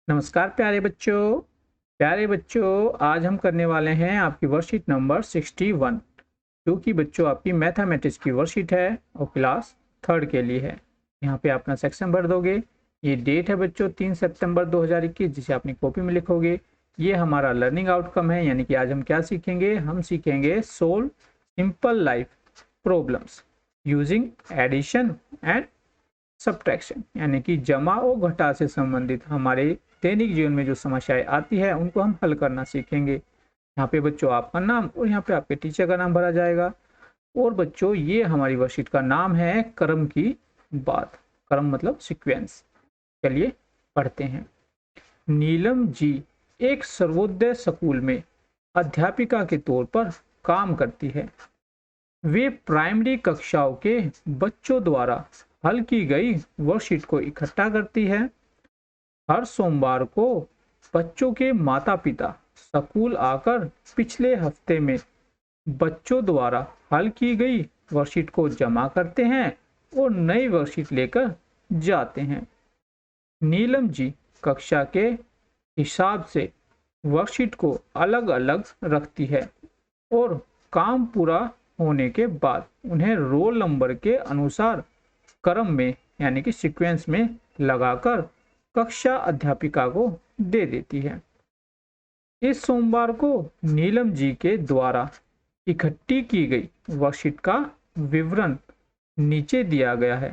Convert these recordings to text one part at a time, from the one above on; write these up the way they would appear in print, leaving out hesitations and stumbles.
नमस्कार प्यारे बच्चों आज हम करने वाले हैं आपकी वर्कशीट नंबर 61 जो कि बच्चों आपकी मैथमेटिक्स की वर्कशीट है और क्लास थर्ड के लिए है। यहाँ पे अपना सेक्शन भर दोगे। ये डेट है बच्चों 3 सितंबर 2021 जिसे अपनी कॉपी में लिखोगे। ये हमारा लर्निंग आउटकम है, यानी कि आज हम क्या सीखेंगे, हम सीखेंगे solve simple life problems using addition and subtraction, यानी कि जमा और घटा से संबंधित हमारे दैनिक जीवन में जो समस्याएं आती है उनको हम हल करना सीखेंगे। यहाँ पे बच्चों आपका नाम और यहाँ पे आपके टीचर का नाम भरा जाएगा। और बच्चों ये हमारी वर्कशीट का नाम है क्रम की बात। क्रम मतलब सीक्वेंस। चलिए पढ़ते हैं। नीलम जी एक सर्वोदय स्कूल में अध्यापिका के तौर पर काम करती है। वे प्राइमरी कक्षाओं के बच्चों द्वारा हल की गई वर्कशीट को इकट्ठा करती है। हर सोमवार को बच्चों के माता पिता स्कूल आकर पिछले हफ्ते में बच्चों द्वारा हल की गई वर्कशीट को जमा करते हैं और नई वर्कशीट लेकर जाते हैं। नीलम जी कक्षा के हिसाब से वर्कशीट को अलग अलग रखती है और काम पूरा होने के बाद उन्हें रोल नंबर के अनुसार क्रम में यानी कि सीक्वेंस में लगाकर कक्षा अध्यापिका को दे देती है। इस सोमवार को नीलम जी के द्वारा इकट्ठी की गई वर्कशीट का विवरण नीचे दिया गया है।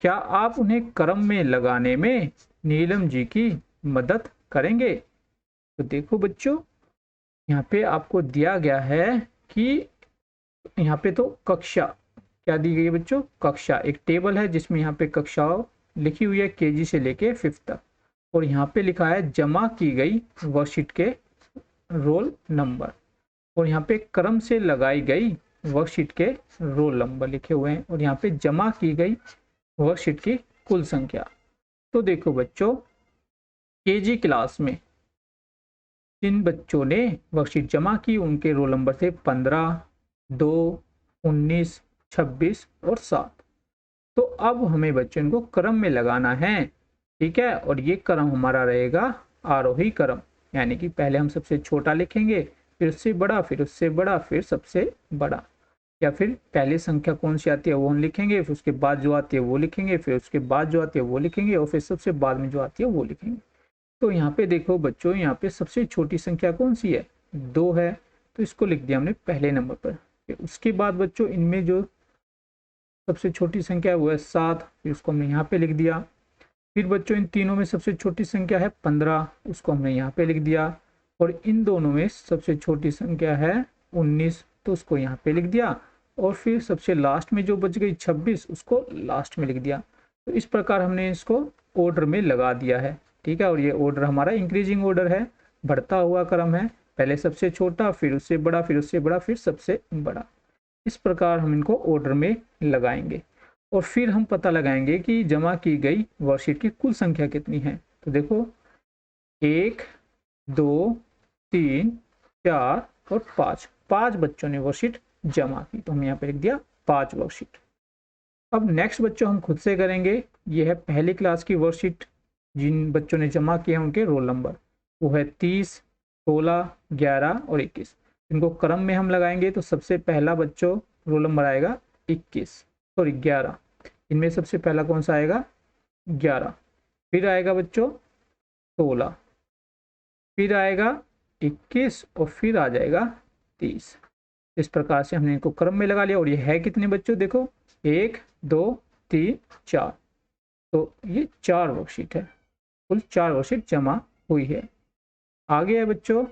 क्या आप उन्हें क्रम में लगाने में नीलम जी की मदद करेंगे? तो देखो बच्चों, यहाँ पे आपको दिया गया है कि यहाँ पे तो कक्षा क्या दी गई है बच्चों, कक्षा एक टेबल है जिसमें यहाँ पे कक्षाओं लिखी हुई है केजी से लेके 5th तक, और यहाँ पे लिखा है जमा की गई वर्कशीट के रोल नंबर, और यहाँ पे क्रम से लगाई गई वर्कशीट के रोल नंबर लिखे हुए हैं, और यहाँ पे जमा की गई वर्कशीट की कुल संख्या। तो देखो बच्चों, केजी क्लास में जिन बच्चों ने वर्कशीट जमा की उनके रोल नंबर थे 15, 2, 19, 26 और 7। तो अब हमें बच्चों इनको क्रम में लगाना है, ठीक है। और ये क्रम हमारा रहेगा आरोही क्रम, यानी कि पहले हम सबसे छोटा लिखेंगे, फिर उससे बड़ा, फिर उससे बड़ा, फिर सबसे बड़ा, या फिर पहले संख्या कौन सी आती है वो हम लिखेंगे, फिर उसके बाद जो आती है वो लिखेंगे, फिर उसके बाद जो आती है वो लिखेंगे, और फिर सबसे बाद में जो आती है वो लिखेंगे। तो यहाँ पे देखो बच्चों, यहाँ पे सबसे छोटी संख्या कौन सी है, 2 है, तो इसको लिख दिया हमने पहले नंबर पर। फिर उसके बाद बच्चों इनमें जो सबसे छोटी संख्या है वो है 7, फिर उसको हमने यहाँ पे लिख दिया। फिर बच्चों इन तीनों में सबसे छोटी संख्या है 15, उसको हमने यहाँ पे लिख दिया। और इन दोनों में सबसे छोटी संख्या है 19, तो उसको यहाँ पे लिख दिया। और फिर सबसे लास्ट में जो बच गई 26, उसको लास्ट में लिख दिया। तो इस प्रकार हमने इसको ऑर्डर में लगा दिया है, ठीक है। और ये ऑर्डर हमारा इंक्रीजिंग ऑर्डर है, बढ़ता हुआ क्रम है, पहले सबसे छोटा, फिर उससे बड़ा, फिर उससे बड़ा, फिर सबसे बड़ा। इस प्रकार हम इनको ऑर्डर में लगाएंगे और फिर हम पता लगाएंगे कि जमा की गई वर्कशीट की कुल संख्या कितनी है। तो देखो 1, 2, 3, 4 और 5 बच्चों ने वर्कशीट जमा की, तो हम यहाँ पे लिख दिया 5 वर्कशीट। अब नेक्स्ट बच्चों हम खुद से करेंगे। ये है पहली क्लास की वर्कशीट, जिन बच्चों ने जमा किया उनके रोल नंबर, वो है 30, 16, 11 और 21। इनको क्रम में हम लगाएंगे तो सबसे पहला बच्चों रोल नंबर आएगा 11। इनमें सबसे पहला कौन सा आएगा, 11। फिर आएगा बच्चों 16, फिर आएगा 21 और फिर आ जाएगा 30। इस प्रकार से हमने इनको क्रम में लगा लिया। और ये है कितने बच्चों, देखो 1, 2, 3, 4, तो ये 4 वर्कशीट है, कुल 4 वर्कशीट जमा हुई है। आगे है बच्चों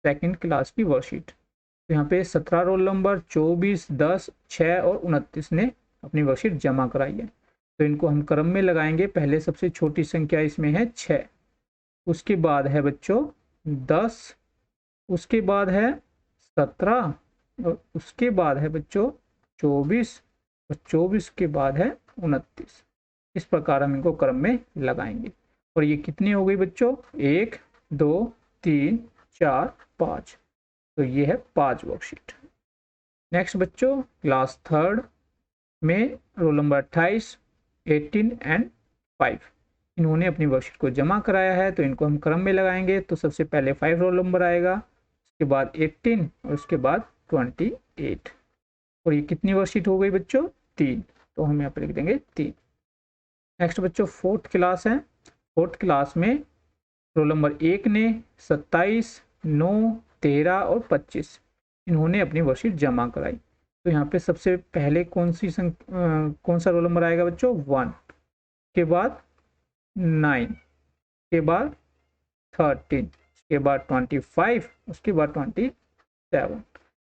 सेकंड क्लास की वर्कशीट। तो यहाँ पे 17 रोल नंबर, 24, 10, 6 और 29 ने अपनी वर्कशीट जमा कराई है। तो इनको हम क्रम में लगाएंगे। पहले सबसे छोटी संख्या इसमें है 6, उसके बाद है बच्चों 10, उसके बाद है 17 और उसके बाद है बच्चों 24 और 24 के बाद है 29। इस प्रकार हम इनको क्रम में लगाएंगे। और ये कितनी हो गई बच्चों, 1, 2, 3, 4, 5। तो ये है 5 वर्कशीट। नेक्स्ट बच्चों क्लास थर्ड में रोल नंबर 28, 18 एंड 5, इन्होंने अपनी वर्कशीट को जमा कराया है, तो इनको हम क्रम में लगाएंगे। तो सबसे पहले 5 रोल नंबर आएगा, उसके बाद 18 और उसके बाद 28। और ये कितनी वर्कशीट हो गई बच्चों? 3। तो हम यहाँ पे लिख देंगे 3। नेक्स्ट बच्चों 4th क्लास है। 4th क्लास में रोल नंबर 1 ने 27, 9, 13 और 25 इन्होंने अपनी वर्कशीट जमा कराई। तो यहाँ पे सबसे पहले कौन सा रोल नंबर आएगा बच्चों? 1 के बाद 9 के बाद 13 उसके बाद 25 उसके बाद 27।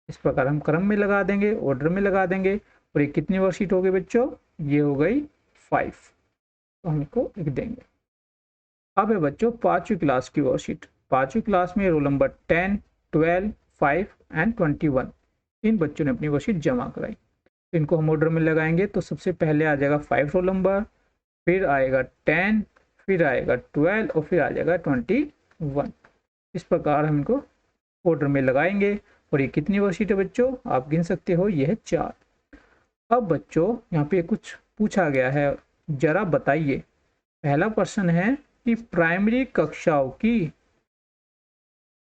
इस प्रकार हम क्रम में लगा देंगे, ऑर्डर में लगा देंगे। और ये कितनी वर्कशीट हो गई बच्चों? ये हो गई 5। तो हम इसको लिख देंगे। अब है बच्चों 5वीं क्लास की वर्कशीट। 5वीं क्लास में रोल नंबर 10, 12, 5 एंड 21 इन बच्चों ने अपनी वर्कशीट जमा कराई। तो इनको हम ऑर्डर में लगाएंगे। तो सबसे पहले आ जाएगा 5 रोल नंबर, फिर आएगा 10, फिर आएगा 12 और फिर आ जाएगा 21। इस प्रकार हम इनको ऑर्डर में लगाएंगे। और ये कितनी वर्कशीट है बच्चों? आप गिन सकते हो, ये है 4। अब बच्चों यहाँ पे कुछ पूछा गया है, जरा बताइए। पहला प्रश्न है कि प्राइमरी कक्षाओं की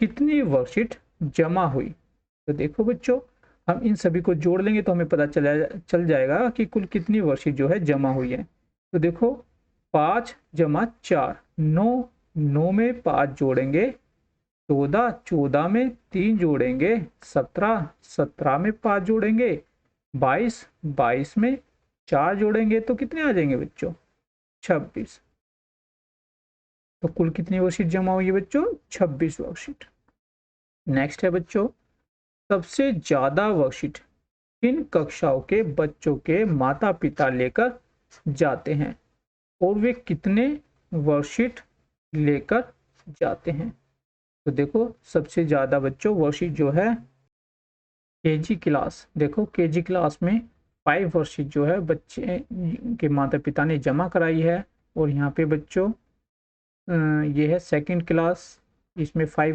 कितनी वर्कशीट जमा हुई। तो देखो बच्चों, हम इन सभी को जोड़ लेंगे तो हमें पता चल जाएगा कि कुल कितनी वर्कशीट जो है जमा हुई है। तो देखो 5 जमा 4 9, 9 में 5 जोड़ेंगे 14, 14 में 3 जोड़ेंगे 17, 17 में 5 जोड़ेंगे 22, 22 में 4 जोड़ेंगे तो कितने आ जाएंगे बच्चों? 26। तो कुल कितनी वर्कशीट जमा हुई है बच्चों? 26 वर्कशीट। नेक्स्ट है बच्चों, सबसे ज्यादा वर्कशीट किन कक्षाओं के बच्चों के माता पिता लेकर जाते हैं और वे कितने वर्कशीट लेकर जाते हैं। तो देखो सबसे ज्यादा बच्चों वर्कशीट जो है केजी क्लास, देखो केजी क्लास में 5 वर्कशीट जो है बच्चे के माता पिता ने जमा कराई है। और यहाँ पे बच्चों ये है 2nd क्लास, इसमें 5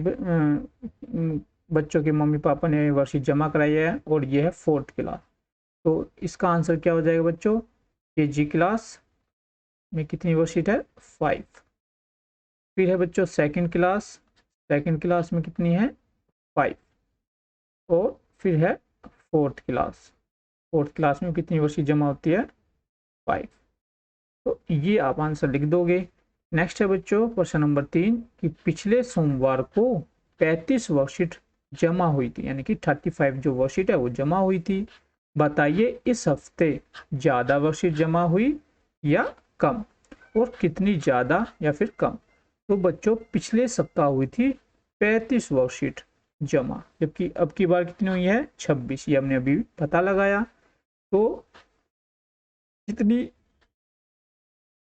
बच्चों के मम्मी पापा ने वर्कशीट जमा कराई है। और ये है 4th क्लास। तो इसका आंसर क्या हो जाएगा बच्चों? केजी क्लास में कितनी वर्कशीट है? 5। फिर है बच्चों 2nd क्लास, 2nd क्लास में कितनी है? 5। और फिर है 4th क्लास, 4th क्लास में कितनी वर्कशीट जमा होती है? 5। तो ये आप आंसर लिख दोगे। नेक्स्ट है बच्चों प्रश्न नंबर 3 कि पिछले सोमवार को 35 वर्कशीट जमा हुई थी, यानी कि 35 जो वर्कशीट है वो जमा हुई थी। बताइए इस हफ्ते ज्यादा वर्कशीट जमा हुई या कम, और कितनी ज्यादा या फिर कम। तो बच्चों पिछले सप्ताह हुई थी 35 वर्कशीट जमा, जबकि अब की बार कितनी हुई है? 26। ये हमने अभी पता लगाया। तो कितनी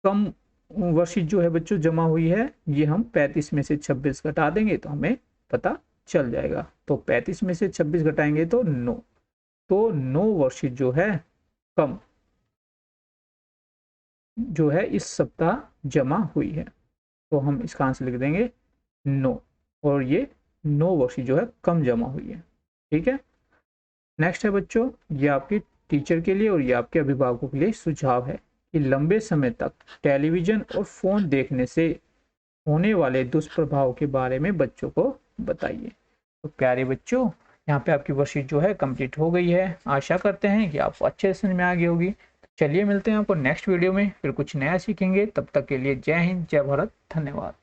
कम वर्कशीट जो है बच्चों जमा हुई है, ये हम 35 में से 26 घटा देंगे तो हमें पता चल जाएगा। तो 35 में से 26 घटाएंगे तो 9। तो 9 वर्कशीट जो है कम जो है इस सप्ताह जमा हुई है। तो हम इसका आंसर लिख देंगे 9। और ये 9 वर्कशीट जो है कम जमा हुई है। ठीक है। नेक्स्ट है बच्चों, ये आपके टीचर के लिए और ये आपके अभिभावकों के लिए सुझाव है कि लंबे समय तक टेलीविजन और फोन देखने से होने वाले दुष्प्रभाव के बारे में बच्चों को बताइए। तो प्यारे बच्चों, यहाँ पे आपकी वर्कशीट जो है कंप्लीट हो गई है। आशा करते हैं कि आपको अच्छे से समझ में आ गई होगी। चलिए मिलते हैं आपको नेक्स्ट वीडियो में, फिर कुछ नया सीखेंगे। तब तक के लिए जय हिंद, जय भारत, धन्यवाद।